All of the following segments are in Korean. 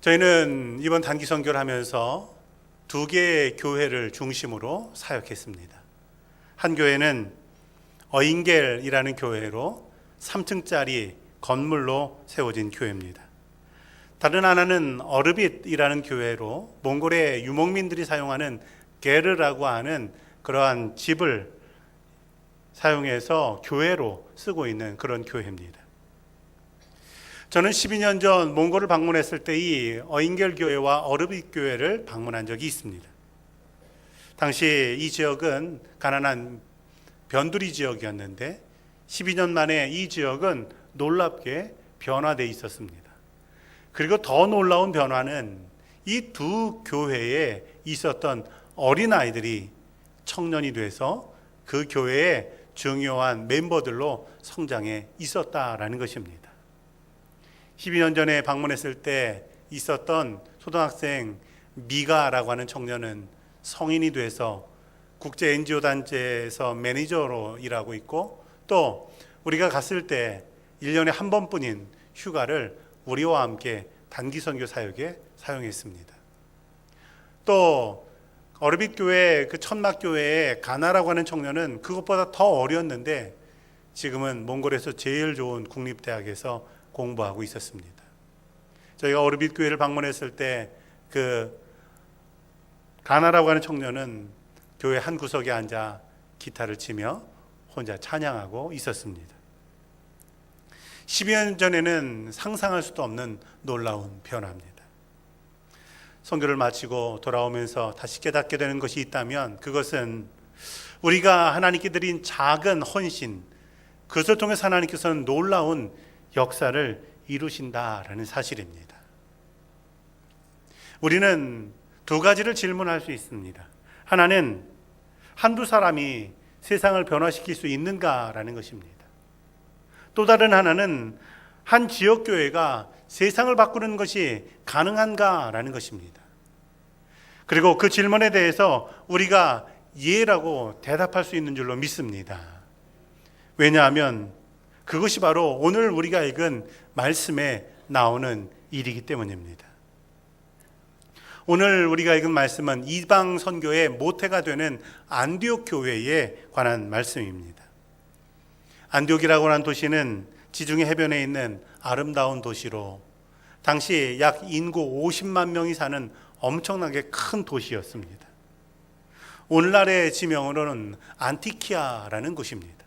저희는 이번 단기 선교를 하면서 두 개의 교회를 중심으로 사역했습니다. 한 교회는 어잉겔이라는 교회로 3층짜리 건물로 세워진 교회입니다. 다른 하나는 어르빗이라는 교회로 몽골의 유목민들이 사용하는 게르라고 하는 그러한 집을 사용해서 교회로 쓰고 있는 그런 교회입니다. 저는 12년 전 몽골을 방문했을 때 이 어잉겔 교회와 어르빗 교회를 방문한 적이 있습니다. 당시 이 지역은 가난한 변두리 지역이었는데 12년 만에 이 지역은 놀랍게 변화되어 있었습니다. 그리고 더 놀라운 변화는 이 두 교회에 있었던 어린아이들이 청년이 돼서 그 교회의 중요한 멤버들로 성장해 있었다라는 것입니다. 12년 전에 방문했을 때 있었던 초등학생 미가라고 하는 청년은 성인이 돼서 국제 NGO 단체에서 매니저로 일하고 있고, 또 우리가 갔을 때 1년에 한 번뿐인 휴가를 우리와 함께 단기 선교 사역에 사용했습니다. 또 어르빗 교회 그 천막 교회의 가나라고 하는 청년은 그것보다 더 어렸는데 지금은 몽골에서 제일 좋은 국립대학에서 공부하고 있었습니다. 저희가 어르빗 교회를 방문했을 때 그 가나라고 하는 청년은 교회 한 구석에 앉아 기타를 치며 혼자 찬양하고 있었습니다. 12년 전에는 상상할 수도 없는 놀라운 변화입니다. 선교를 마치고 돌아오면서 다시 깨닫게 되는 것이 있다면 그것은 우리가 하나님께 드린 작은 헌신, 그것을 통해서 하나님께서는 놀라운 역사를 이루신다라는 사실입니다. 우리는 두 가지를 질문할 수 있습니다. 하나는 한두 사람이 세상을 변화시킬 수 있는가라는 것입니다. 또 다른 하나는 한 지역교회가 세상을 바꾸는 것이 가능한가라는 것입니다. 그리고 그 질문에 대해서 우리가 예라고 대답할 수 있는 줄로 믿습니다. 왜냐하면 그것이 바로 오늘 우리가 읽은 말씀에 나오는 일이기 때문입니다. 오늘 우리가 읽은 말씀은 이방 선교의 모태가 되는 안디옥 교회에 관한 말씀입니다. 안디옥이라고 하는 도시는 지중해 해변에 있는 아름다운 도시로 당시 약 인구 50만 명이 사는 엄청나게 큰 도시였습니다. 오늘날의 지명으로는 안티키아라는 곳입니다.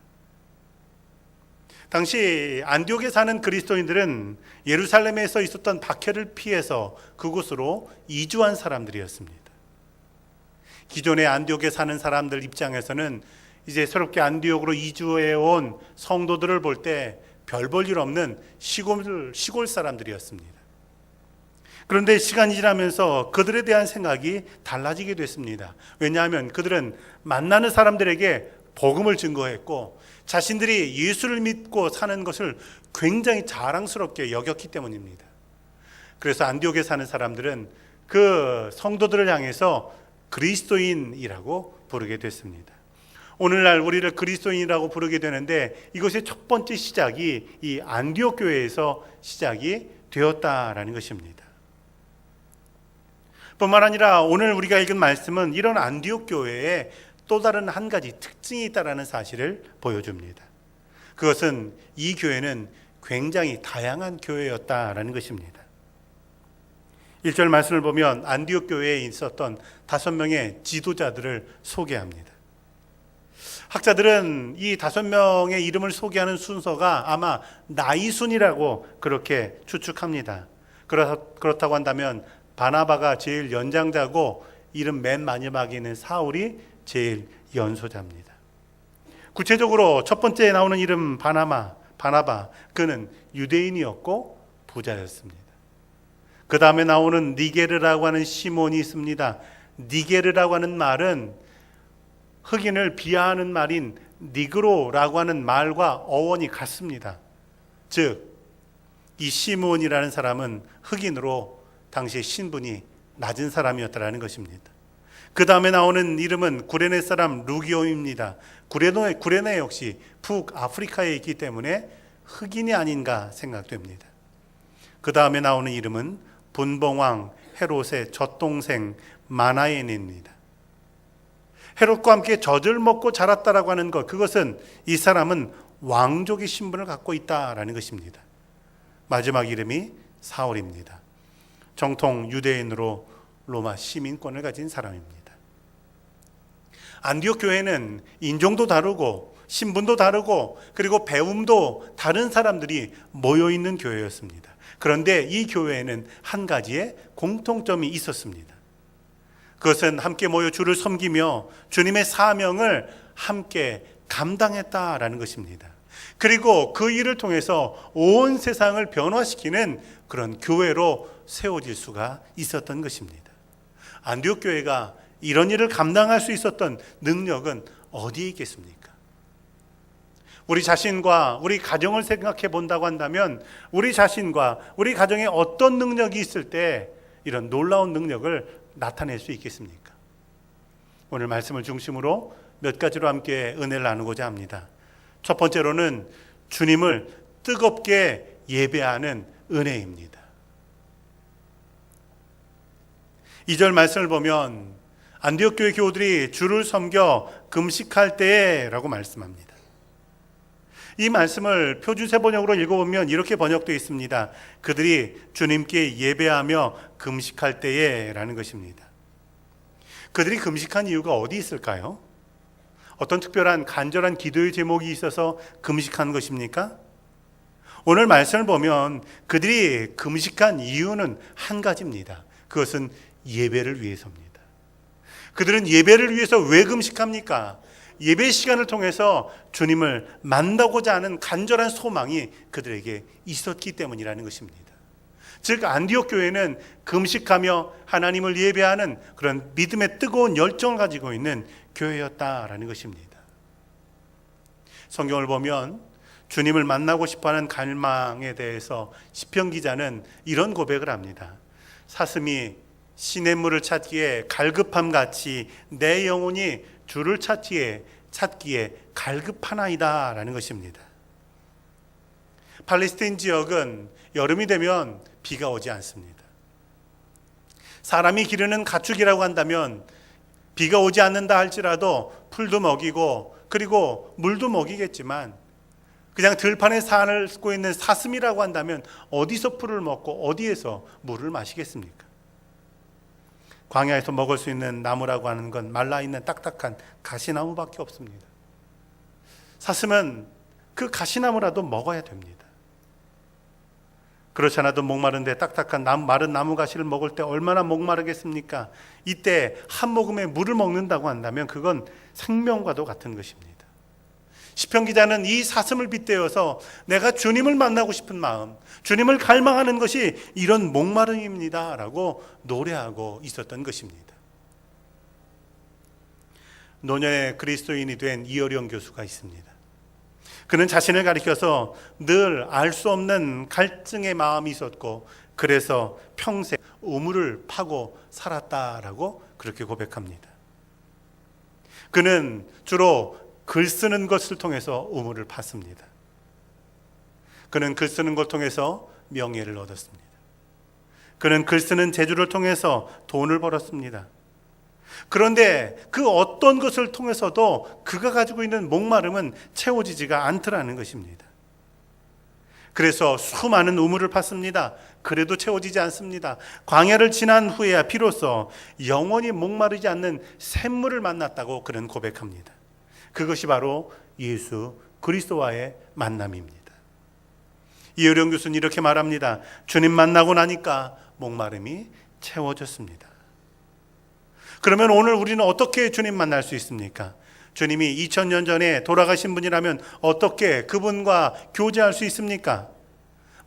당시 안디옥에 사는 그리스도인들은 예루살렘에서 있었던 박해를 피해서 그곳으로 이주한 사람들이었습니다. 기존의 안디옥에 사는 사람들 입장에서는 이제 새롭게 안디옥으로 이주해 온 성도들을 볼 때 별 볼 일 없는 시골 사람들이었습니다. 그런데 시간이 지나면서 그들에 대한 생각이 달라지게 됐습니다. 왜냐하면 그들은 만나는 사람들에게 복음을 증거했고 자신들이 예수를 믿고 사는 것을 굉장히 자랑스럽게 여겼기 때문입니다. 그래서 안디옥에 사는 사람들은 그 성도들을 향해서 그리스도인이라고 부르게 됐습니다. 오늘날 우리를 그리스도인이라고 부르게 되는데 이것의 첫 번째 시작이 이 안디옥 교회에서 시작이 되었다라는 것입니다. 뿐만 아니라 오늘 우리가 읽은 말씀은 이런 안디옥 교회에 또 다른 한 가지 특징이 있다는 사실을 보여줍니다. 그것은 이 교회는 굉장히 다양한 교회였다라는 것입니다. 1절 말씀을 보면 안디옥 교회에 있었던 5명의 지도자들을 소개합니다. 학자들은 이 5명의 이름을 소개하는 순서가 아마 나이 순이라고 그렇게 추측합니다. 그렇다고 한다면 바나바가 제일 연장자고 이름 맨 마지막에 있는 사울이 제일 연소자입니다. 구체적으로 첫 번째에 나오는 이름 바나바, 그는 유대인이었고 부자였습니다. 그 다음에 나오는 니게르라고 하는 시몬이 있습니다. 니게르라고 하는 말은 흑인을 비하하는 말인 니그로라고 하는 말과 어원이 같습니다. 즉, 이 시몬이라는 사람은 흑인으로 당시의 신분이 낮은 사람이었다는 것입니다. 그 다음에 나오는 이름은 구레네 사람 루기오입니다. 구레네 역시 북아프리카에 있기 때문에 흑인이 아닌가 생각됩니다. 그 다음에 나오는 이름은 분봉왕 헤롯의 젖동생 마나엔입니다. 헤롯과 함께 젖을 먹고 자랐다라고 하는 것, 그것은 이 사람은 왕족의 신분을 갖고 있다라는 것입니다. 마지막 이름이 사울입니다. 정통 유대인으로 로마 시민권을 가진 사람입니다. 안디옥 교회는 인종도 다르고 신분도 다르고 그리고 배움도 다른 사람들이 모여있는 교회였습니다. 그런데 이 교회에는 한 가지의 공통점이 있었습니다. 그것은 함께 모여 주를 섬기며 주님의 사명을 함께 감당했다라는 것입니다. 그리고 그 일을 통해서 온 세상을 변화시키는 그런 교회로 세워질 수가 있었던 것입니다. 안디옥 교회가 이런 일을 감당할 수 있었던 능력은 어디에 있겠습니까? 우리 자신과 우리 가정을 생각해 본다고 한다면 우리 자신과 우리 가정에 어떤 능력이 있을 때 이런 놀라운 능력을 나타낼 수 있겠습니까? 오늘 말씀을 중심으로 몇 가지로 함께 은혜를 나누고자 합니다. 첫 번째로는 주님을 뜨겁게 예배하는 은혜입니다. 2절 말씀을 보면 안디옥 교회 교우들이 주를 섬겨 금식할 때에 라고 말씀합니다. 이 말씀을 표준세 번역으로 읽어보면 이렇게 번역되어 있습니다. 그들이 주님께 예배하며 금식할 때에 라는 것입니다. 그들이 금식한 이유가 어디 있을까요? 어떤 특별한 간절한 기도의 제목이 있어서 금식한 것입니까? 오늘 말씀을 보면 그들이 금식한 이유는 한 가지입니다. 그것은 예배를 위해서입니다. 그들은 예배를 위해서 왜 금식합니까? 예배 시간을 통해서 주님을 만나고자 하는 간절한 소망이 그들에게 있었기 때문이라는 것입니다. 즉 안디옥 교회는 금식하며 하나님을 예배하는 그런 믿음의 뜨거운 열정을 가지고 있는 교회였다라는 것입니다. 성경을 보면 주님을 만나고 싶어하는 갈망에 대해서 시편 기자는 이런 고백을 합니다. 사슴이 시냇물을 찾기에 갈급함 같이 내 영혼이 주를 찾기에 갈급하나이다 라는 것입니다. 팔레스타인 지역은 여름이 되면 비가 오지 않습니다. 사람이 기르는 가축이라고 한다면 비가 오지 않는다 할지라도 풀도 먹이고 그리고 물도 먹이겠지만 그냥 들판에 살고 있는 사슴이라고 한다면 어디서 풀을 먹고 어디에서 물을 마시겠습니까? 광야에서 먹을 수 있는 나무라고 하는 건 말라있는 딱딱한 가시나무밖에 없습니다. 사슴은 그 가시나무라도 먹어야 됩니다. 그렇지 않아도 목마른데 딱딱한 마른 나무 가시를 먹을 때 얼마나 목마르겠습니까? 이때 한 모금의 물을 먹는다고 한다면 그건 생명과도 같은 것입니다. 시편 기자는 이 사슴을 빗대어서 내가 주님을 만나고 싶은 마음, 주님을 갈망하는 것이 이런 목마름입니다 라고 노래하고 있었던 것입니다. 노년의 그리스도인이 된 이어령 교수가 있습니다. 그는 자신을 가리켜서 늘 알 수 없는 갈증의 마음이 있었고 그래서 평생 우물을 파고 살았다라고 그렇게 고백합니다. 그는 주로 글 쓰는 것을 통해서 우물을 팠습니다. 그는 글 쓰는 것을 통해서 명예를 얻었습니다. 그는 글 쓰는 재주를 통해서 돈을 벌었습니다. 그런데 그 어떤 것을 통해서도 그가 가지고 있는 목마름은 채워지지가 않더라는 것입니다. 그래서 수많은 우물을 팠습니다. 그래도 채워지지 않습니다. 광야를 지난 후에야 비로소 영원히 목마르지 않는 샘물을 만났다고 그는 고백합니다. 그것이 바로 예수 그리스도와의 만남입니다. 이어령 교수는 이렇게 말합니다. 주님 만나고 나니까 목마름이 채워졌습니다. 그러면 오늘 우리는 어떻게 주님 만날 수 있습니까? 주님이 2000년 전에 돌아가신 분이라면 어떻게 그분과 교제할 수 있습니까?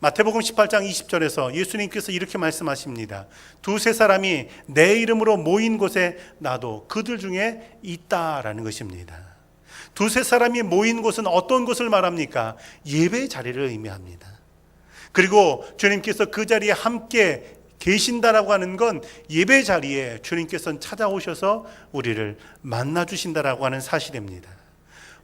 마태복음 18장 20절에서 예수님께서 이렇게 말씀하십니다. 두세 사람이 내 이름으로 모인 곳에 나도 그들 중에 있다라는 것입니다. 두세 사람이 모인 곳은 어떤 곳을 말합니까? 예배의 자리를 의미합니다. 그리고 주님께서 그 자리에 함께 계신다라고 하는 건 예배 자리에 주님께서는 찾아오셔서 우리를 만나 주신다라고 하는 사실입니다.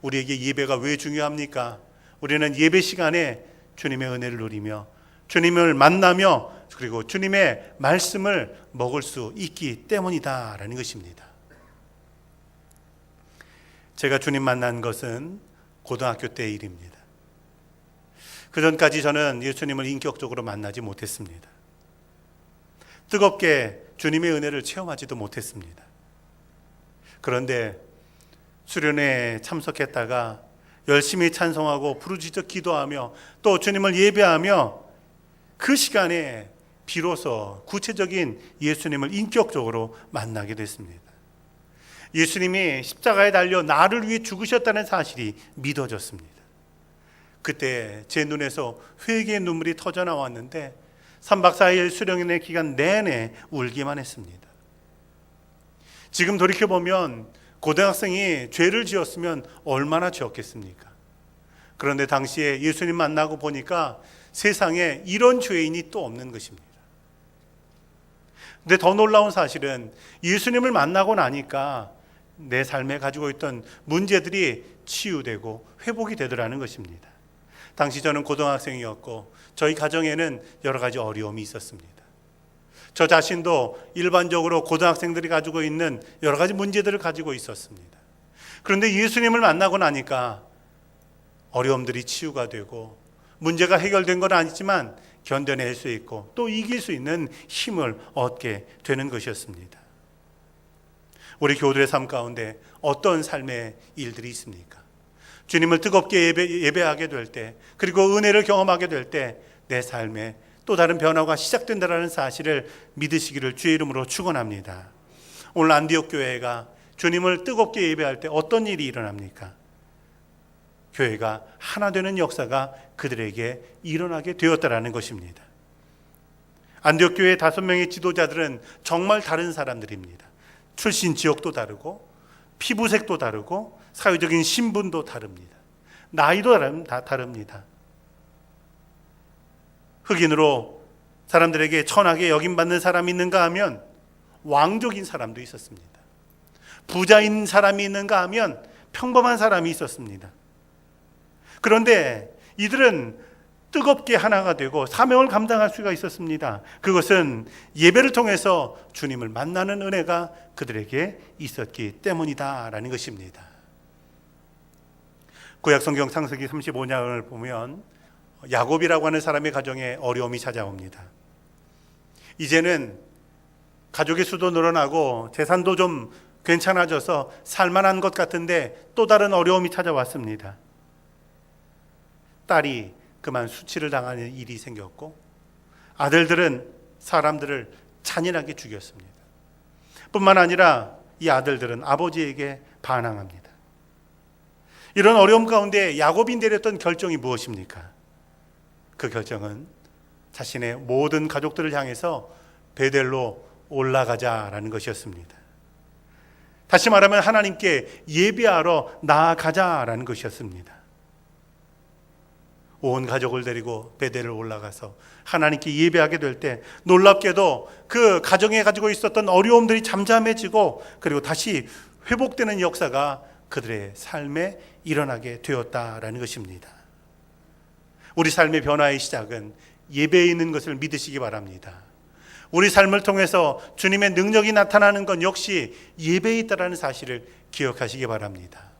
우리에게 예배가 왜 중요합니까? 우리는 예배 시간에 주님의 은혜를 누리며 주님을 만나며 그리고 주님의 말씀을 먹을 수 있기 때문이다라는 것입니다. 제가 주님 만난 것은 고등학교 때 일입니다. 그 전까지 저는 예수님을 인격적으로 만나지 못했습니다. 뜨겁게 주님의 은혜를 체험하지도 못했습니다. 그런데 수련회에 참석했다가 열심히 찬송하고 부르짖어 기도하며 또 주님을 예배하며 그 시간에 비로소 구체적인 예수님을 인격적으로 만나게 됐습니다. 예수님이 십자가에 달려 나를 위해 죽으셨다는 사실이 믿어졌습니다. 그때 제 눈에서 회개의 눈물이 터져 나왔는데 3박 4일 수련회 기간 내내 울기만 했습니다. 지금 돌이켜보면 고등학생이 죄를 지었으면 얼마나 지었겠습니까? 그런데 당시에 예수님 만나고 보니까 세상에 이런 죄인이 또 없는 것입니다. 근데 더 놀라운 사실은 예수님을 만나고 나니까 내 삶에 가지고 있던 문제들이 치유되고 회복이 되더라는 것입니다. 당시 저는 고등학생이었고 저희 가정에는 여러 가지 어려움이 있었습니다. 저 자신도 일반적으로 고등학생들이 가지고 있는 여러 가지 문제들을 가지고 있었습니다. 그런데 예수님을 만나고 나니까 어려움들이 치유가 되고 문제가 해결된 건 아니지만 견뎌낼 수 있고 또 이길 수 있는 힘을 얻게 되는 것이었습니다. 우리 교우들의 삶 가운데 어떤 삶의 일들이 있습니까? 주님을 뜨겁게 예배하게 될 때, 그리고 은혜를 경험하게 될 때 내 삶에 또 다른 변화가 시작된다는 사실을 믿으시기를 주의 이름으로 축원합니다. 오늘 안디옥 교회가 주님을 뜨겁게 예배할 때 어떤 일이 일어납니까? 교회가 하나 되는 역사가 그들에게 일어나게 되었다라는 것입니다. 안디옥 교회의 5명의 지도자들은 정말 다른 사람들입니다. 출신 지역도 다르고 피부색도 다르고 사회적인 신분도 다릅니다. 나이도 다 다릅니다. 흑인으로 사람들에게 천하게 여김받는 사람이 있는가 하면 왕족인 사람도 있었습니다. 부자인 사람이 있는가 하면 평범한 사람이 있었습니다. 그런데 이들은 뜨겁게 하나가 되고 사명을 감당할 수가 있었습니다. 그것은 예배를 통해서 주님을 만나는 은혜가 그들에게 있었기 때문이다라는 것입니다. 구약성경 창세기 35장을 보면 야곱이라고 하는 사람의 가정에 어려움이 찾아옵니다. 이제는 가족의 수도 늘어나고 재산도 좀 괜찮아져서 살만한 것 같은데 또 다른 어려움이 찾아왔습니다. 딸이 그만 수치를 당하는 일이 생겼고 아들들은 사람들을 잔인하게 죽였습니다. 뿐만 아니라 이 아들들은 아버지에게 반항합니다. 이런 어려움 가운데 야곱이 내렸던 결정이 무엇입니까? 그 결정은 자신의 모든 가족들을 향해서 베델로 올라가자라는 것이었습니다. 다시 말하면 하나님께 예배하러 나아가자라는 것이었습니다. 온 가족을 데리고 베델을 올라가서 하나님께 예배하게 될 때 놀랍게도 그 가정에 가지고 있었던 어려움들이 잠잠해지고 그리고 다시 회복되는 역사가 그들의 삶에 일어나게 되었다라는 것입니다. 우리 삶의 변화의 시작은 예배에 있는 것을 믿으시기 바랍니다. 우리 삶을 통해서 주님의 능력이 나타나는 건 역시 예배에 있다는 사실을 기억하시기 바랍니다.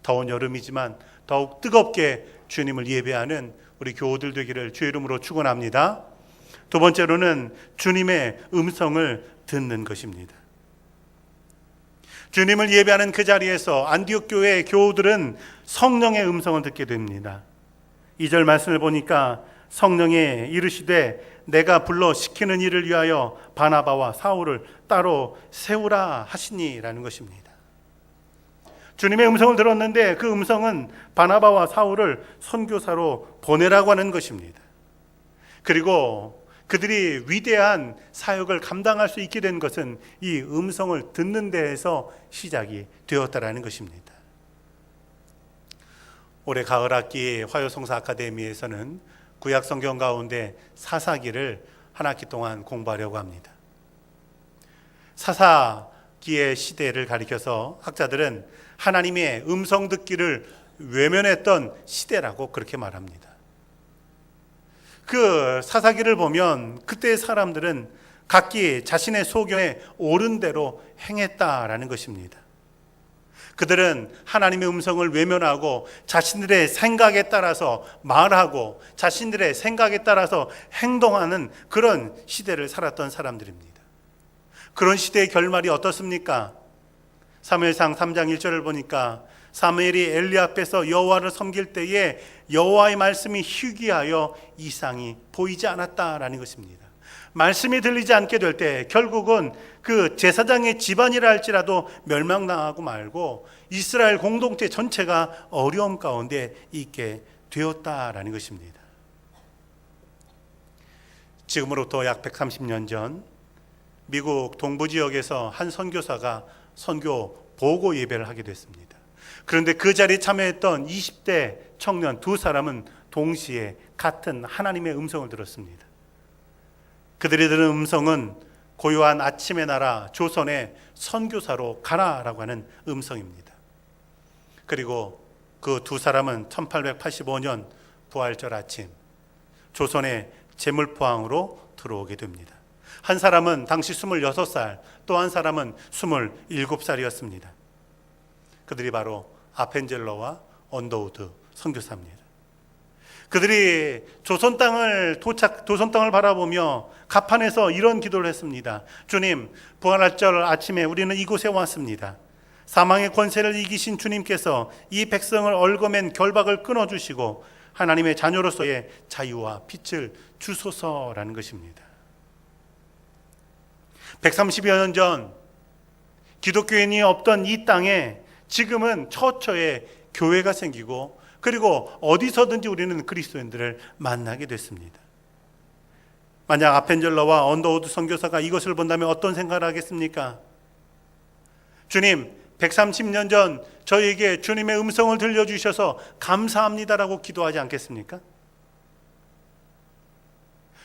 더운 여름이지만 더욱 뜨겁게 주님을 예배하는 우리 교우들 되기를 주의 이름으로 축원합니다. 두 번째로는 주님의 음성을 듣는 것입니다. 주님을 예배하는 그 자리에서 안디옥 교회의 교우들은 성령의 음성을 듣게 됩니다. 2절 말씀을 보니까 성령이 이르시되 내가 불러 시키는 일을 위하여 바나바와 사울을 따로 세우라 하시니라는 것입니다. 주님의 음성을 들었는데 그 음성은 바나바와 사울을 선교사로 보내라고 하는 것입니다. 그리고 그들이 위대한 사역을 감당할 수 있게 된 것은 이 음성을 듣는 데에서 시작이 되었다라는 것입니다. 올해 가을 학기 화요성사 아카데미에서는 구약 성경 가운데 사사기를 한 학기 동안 공부하려고 합니다. 사사기의 시대를 가리켜서 학자들은 하나님의 음성 듣기를 외면했던 시대라고 그렇게 말합니다. 그 사사기를 보면 그때의 사람들은 각기 자신의 소견에 옳은 대로 행했다라는 것입니다. 그들은 하나님의 음성을 외면하고 자신들의 생각에 따라서 말하고 자신들의 생각에 따라서 행동하는 그런 시대를 살았던 사람들입니다. 그런 시대의 결말이 어떻습니까? 사무엘상 3장 1절을 보니까 사무엘이 엘리 앞에서 여호와를 섬길 때에 여호와의 말씀이 희귀하여 이상이 보이지 않았다라는 것입니다. 말씀이 들리지 않게 될 때 결국은 그 제사장의 집안이라 할지라도 멸망당하고 말고 이스라엘 공동체 전체가 어려움 가운데 있게 되었다라는 것입니다. 지금으로부터 약 130년 전 미국 동부 지역에서 한 선교사가 선교 보고 예배를 하게 됐습니다. 그런데 그 자리에 참여했던 20대 청년 두 사람은 동시에 같은 하나님의 음성을 들었습니다. 그들이 들은 음성은 고요한 아침의 나라 조선의 선교사로 가라라고 하는 음성입니다. 그리고 그 두 사람은 1885년 부활절 아침 조선의 제물포항으로 들어오게 됩니다. 한 사람은 당시 26살, 또 한 사람은 27살이었습니다. 그들이 바로 아펜젤러와 언더우드 선교사입니다. 그들이 조선 땅을 바라보며 가판에서 이런 기도를 했습니다. 주님, 부활절 아침에 우리는 이곳에 왔습니다. 사망의 권세를 이기신 주님께서 이 백성을 얽어맨 결박을 끊어주시고 하나님의 자녀로서의 자유와 빛을 주소서라는 것입니다. 130여 년 전 기독교인이 없던 이 땅에 지금은 처처에 교회가 생기고 그리고 어디서든지 우리는 그리스도인들을 만나게 됐습니다. 만약 아펜젤러와 언더우드 선교사가 이것을 본다면 어떤 생각을 하겠습니까? 주님, 130년 전 저에게 주님의 음성을 들려주셔서 감사합니다라고 기도하지 않겠습니까?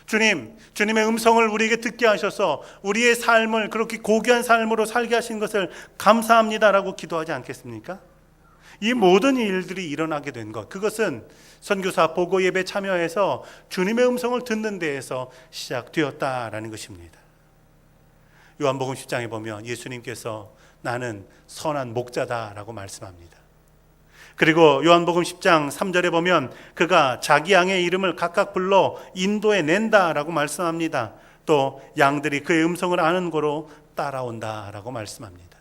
주님, 주님의 음성을 우리에게 듣게 하셔서 우리의 삶을 그렇게 고귀한 삶으로 살게 하신 것을 감사합니다라고 기도하지 않겠습니까? 이 모든 일들이 일어나게 된 것, 그것은 선교사 보고 예배 참여해서 주님의 음성을 듣는 데에서 시작되었다라는 것입니다. 요한복음 10장에 보면 예수님께서 나는 선한 목자다라고 말씀합니다. 그리고 요한복음 10장 3절에 보면 그가 자기 양의 이름을 각각 불러 인도해 낸다라고 말씀합니다. 또 양들이 그의 음성을 아는 거로 따라온다라고 말씀합니다.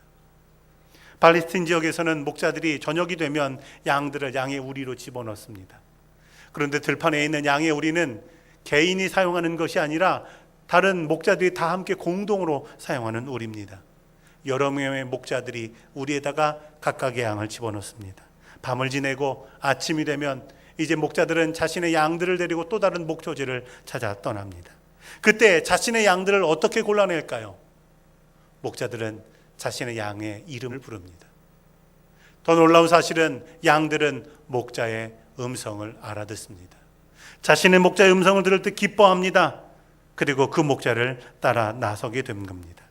팔레스틴 지역에서는 목자들이 저녁이 되면 양들을 양의 우리로 집어넣습니다. 그런데 들판에 있는 양의 우리는 개인이 사용하는 것이 아니라 다른 목자들이 다 함께 공동으로 사용하는 우리입니다. 여러 명의 목자들이 우리에다가 각각의 양을 집어넣습니다. 밤을 지내고 아침이 되면 이제 목자들은 자신의 양들을 데리고 또 다른 목초지를 찾아 떠납니다. 그때 자신의 양들을 어떻게 골라낼까요? 목자들은 자신의 양의 이름을 부릅니다. 더 놀라운 사실은 양들은 목자의 음성을 알아듣습니다. 자신의 목자의 음성을 들을 때 기뻐합니다. 그리고 그 목자를 따라 나서게 된 겁니다.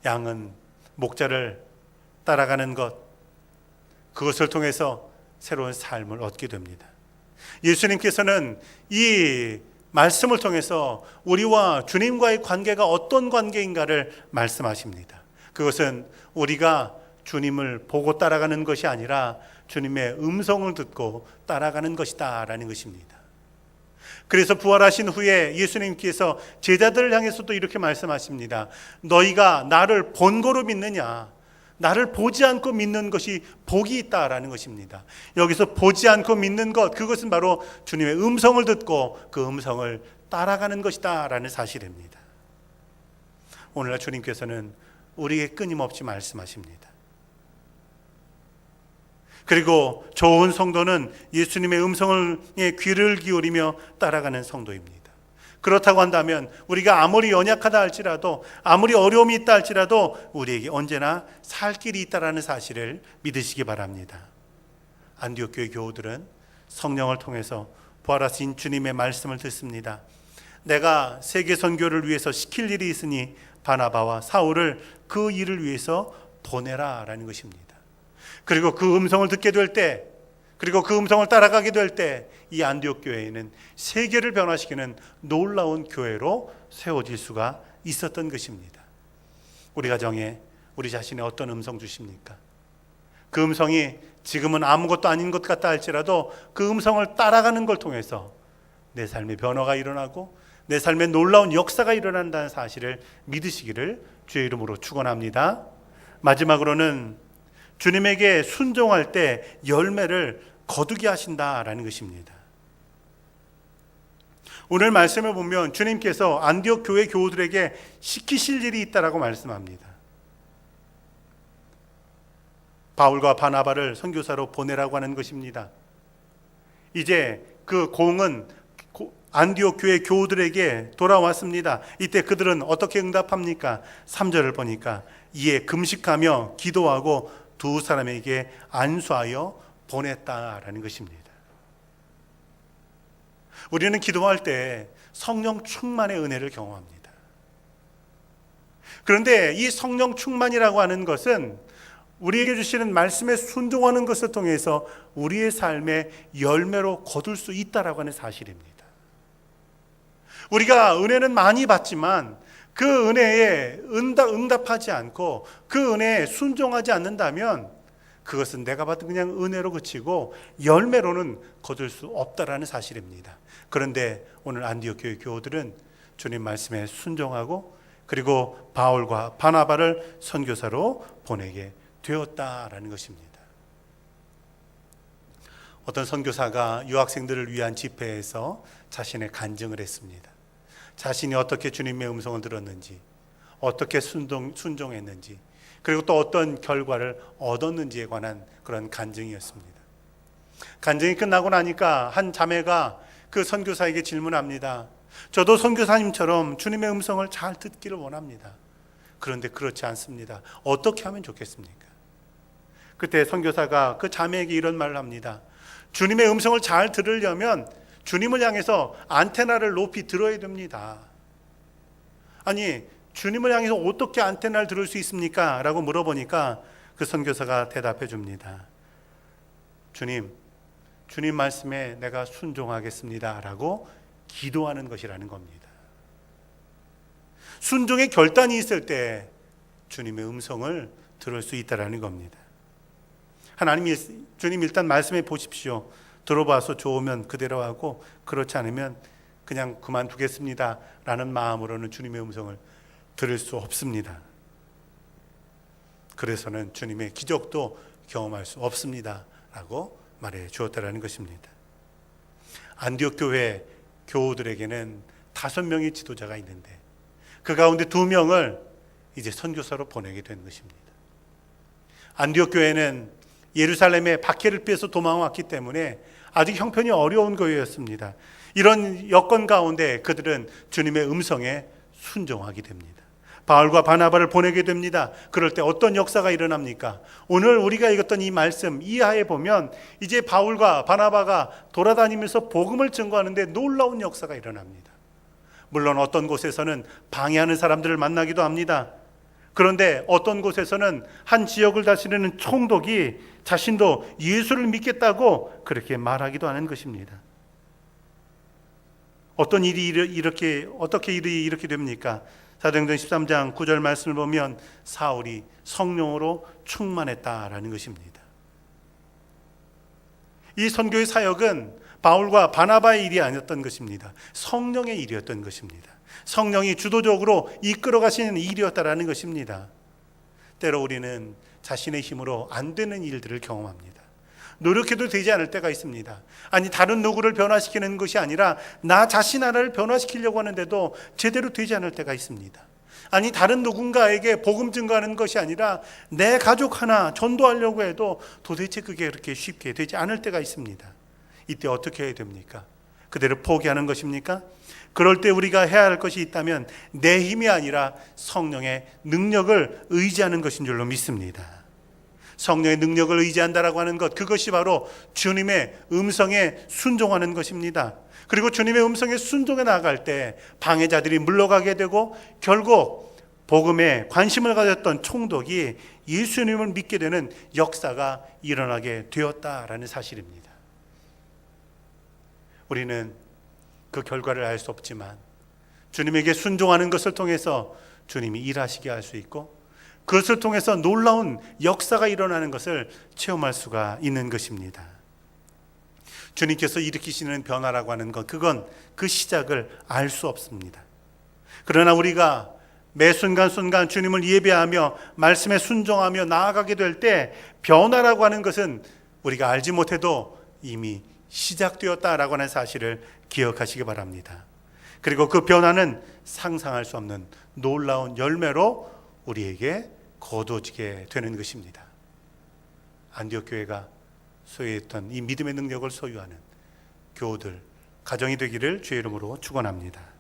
양은 목자를 따라가는 것, 그것을 통해서 새로운 삶을 얻게 됩니다. 예수님께서는 이 말씀을 통해서 우리와 주님과의 관계가 어떤 관계인가를 말씀하십니다. 그것은 우리가 주님을 보고 따라가는 것이 아니라 주님의 음성을 듣고 따라가는 것이다 라는 것입니다. 그래서 부활하신 후에 예수님께서 제자들을 향해서도 이렇게 말씀하십니다. 너희가 나를 본거로 믿느냐? 나를 보지 않고 믿는 것이 복이 있다라는 것입니다. 여기서 보지 않고 믿는 것, 그것은 바로 주님의 음성을 듣고 그 음성을 따라가는 것이다 라는 사실입니다. 오늘날 주님께서는 우리에게 끊임없이 말씀하십니다. 그리고 좋은 성도는 예수님의 음성에 귀를 기울이며 따라가는 성도입니다. 그렇다고 한다면 우리가 아무리 연약하다 할지라도, 아무리 어려움이 있다 할지라도 우리에게 언제나 살 길이 있다라는 사실을 믿으시기 바랍니다. 안디옥 교회 교우들은 성령을 통해서 부활하신 주님의 말씀을 듣습니다. 내가 세계 선교를 위해서 시킬 일이 있으니 바나바와 사울을 그 일을 위해서 보내라 라는 것입니다. 그리고 그 음성을 듣게 될 때 그리고 그 음성을 따라가게 될 때 이 안디옥 교회에는 세계를 변화시키는 놀라운 교회로 세워질 수가 있었던 것입니다. 우리 가정에 우리 자신의 어떤 음성 주십니까? 그 음성이 지금은 아무것도 아닌 것 같다 할지라도 그 음성을 따라가는 걸 통해서 내 삶의 변화가 일어나고 내 삶에 놀라운 역사가 일어난다는 사실을 믿으시기를 주의 이름으로 축원합니다. 마지막으로는 주님에게 순종할 때 열매를 거두게 하신다라는 것입니다. 오늘 말씀을 보면 주님께서 안디옥 교회 교우들에게 시키실 일이 있다라고 말씀합니다. 바울과 바나바를 선교사로 보내라고 하는 것입니다. 이제 그 공은 안디옥 교회 교우들에게 돌아왔습니다. 이때 그들은 어떻게 응답합니까? 3절을 보니까 이에 금식하며 기도하고 두 사람에게 안수하여 보냈다라는 것입니다. 우리는 기도할 때 성령 충만의 은혜를 경험합니다. 그런데 이 성령 충만이라고 하는 것은 우리에게 주시는 말씀에 순종하는 것을 통해서 우리의 삶의 열매로 거둘 수 있다라고 하는 사실입니다. 우리가 은혜는 많이 받지만 그 은혜에 응답하지 않고 그 은혜에 순종하지 않는다면 그것은 내가 받은 그냥 은혜로 그치고 열매로는 거둘 수 없다라는 사실입니다. 그런데 오늘 안디옥 교회 교우들은 주님 말씀에 순종하고 그리고 바울과 바나바를 선교사로 보내게 되었다라는 것입니다. 어떤 선교사가 유학생들을 위한 집회에서 자신의 간증을 했습니다. 자신이 어떻게 주님의 음성을 들었는지, 어떻게 순종했는지, 그리고 또 어떤 결과를 얻었는지에 관한 그런 간증이었습니다. 간증이 끝나고 나니까 한 자매가 그 선교사에게 질문합니다. 저도 선교사님처럼 주님의 음성을 잘 듣기를 원합니다. 그런데 그렇지 않습니다. 어떻게 하면 좋겠습니까? 그때 선교사가 그 자매에게 이런 말을 합니다. 주님의 음성을 잘 들으려면 주님을 향해서 안테나를 높이 들어야 됩니다. 아니, 주님을 향해서 어떻게 안테나를 들을 수 있습니까? 라고 물어보니까 그 선교사가 대답해 줍니다. 주님 말씀에 내가 순종하겠습니다. 라고 기도하는 것이라는 겁니다. 순종의 결단이 있을 때 주님의 음성을 들을 수 있다라는 겁니다. 주님 일단 말씀해 보십시오. 들어봐서 좋으면 그대로 하고 그렇지 않으면 그냥 그만두겠습니다 라는 마음으로는 주님의 음성을 들을 수 없습니다. 그래서는 주님의 기적도 경험할 수 없습니다 라고 말해 주었다라는 것입니다. 안디옥 교회 교우들에게는 5명의 지도자가 있는데 그 가운데 2명을 이제 선교사로 보내게 된 것입니다. 안디옥 교회는 예루살렘의 박해를 피해서 도망왔기 때문에 아직 형편이 어려운 교회였습니다. 이런 여건 가운데 그들은 주님의 음성에 순종하게 됩니다. 바울과 바나바를 보내게 됩니다. 그럴 때 어떤 역사가 일어납니까? 오늘 우리가 읽었던 이 말씀 이하에 보면 이제 바울과 바나바가 돌아다니면서 복음을 증거하는데 놀라운 역사가 일어납니다. 물론 어떤 곳에서는 방해하는 사람들을 만나기도 합니다. 그런데 어떤 곳에서는 한 지역을 다스리는 총독이 자신도 예수를 믿겠다고 그렇게 말하기도 하는 것입니다. 어떤 일이 어떻게 일이 이렇게 됩니까? 사도행전 13장 9절 말씀을 보면 사울이 성령으로 충만했다라는 것입니다. 이 선교의 사역은 바울과 바나바의 일이 아니었던 것입니다. 성령의 일이었던 것입니다. 성령이 주도적으로 이끌어 가시는 일이었다라는 것입니다. 때로 우리는 자신의 힘으로 안 되는 일들을 경험합니다. 노력해도 되지 않을 때가 있습니다. 아니, 다른 누구를 변화시키는 것이 아니라 나 자신 하나를 변화시키려고 하는데도 제대로 되지 않을 때가 있습니다. 아니, 다른 누군가에게 복음 증거하는 것이 아니라 내 가족 하나 전도하려고 해도 도대체 그게 그렇게 쉽게 되지 않을 때가 있습니다. 이때 어떻게 해야 됩니까? 그대로 포기하는 것입니까? 그럴 때 우리가 해야 할 것이 있다면 내 힘이 아니라 성령의 능력을 의지하는 것인 줄로 믿습니다. 성령의 능력을 의지한다라고 하는 것, 그것이 바로 주님의 음성에 순종하는 것입니다. 그리고 주님의 음성에 순종해 나아갈 때 방해자들이 물러가게 되고 결국 복음에 관심을 가졌던 총독이 예수님을 믿게 되는 역사가 일어나게 되었다라는 사실입니다. 우리는 그 결과를 알 수 없지만 주님에게 순종하는 것을 통해서 주님이 일하시게 할 수 있고 그것을 통해서 놀라운 역사가 일어나는 것을 체험할 수가 있는 것입니다. 주님께서 일으키시는 변화라고 하는 것, 그건 그 시작을 알 수 없습니다. 그러나 우리가 매 순간순간 주님을 예배하며 말씀에 순종하며 나아가게 될 때 변화라고 하는 것은 우리가 알지 못해도 이미 시작되었다라고 하는 사실을 기억하시기 바랍니다. 그리고 그 변화는 상상할 수 없는 놀라운 열매로 우리에게 거두어지게 되는 것입니다. 안디옥 교회가 소유했던 이 믿음의 능력을 소유하는 교우들, 가정이 되기를 주의 이름으로 축원합니다.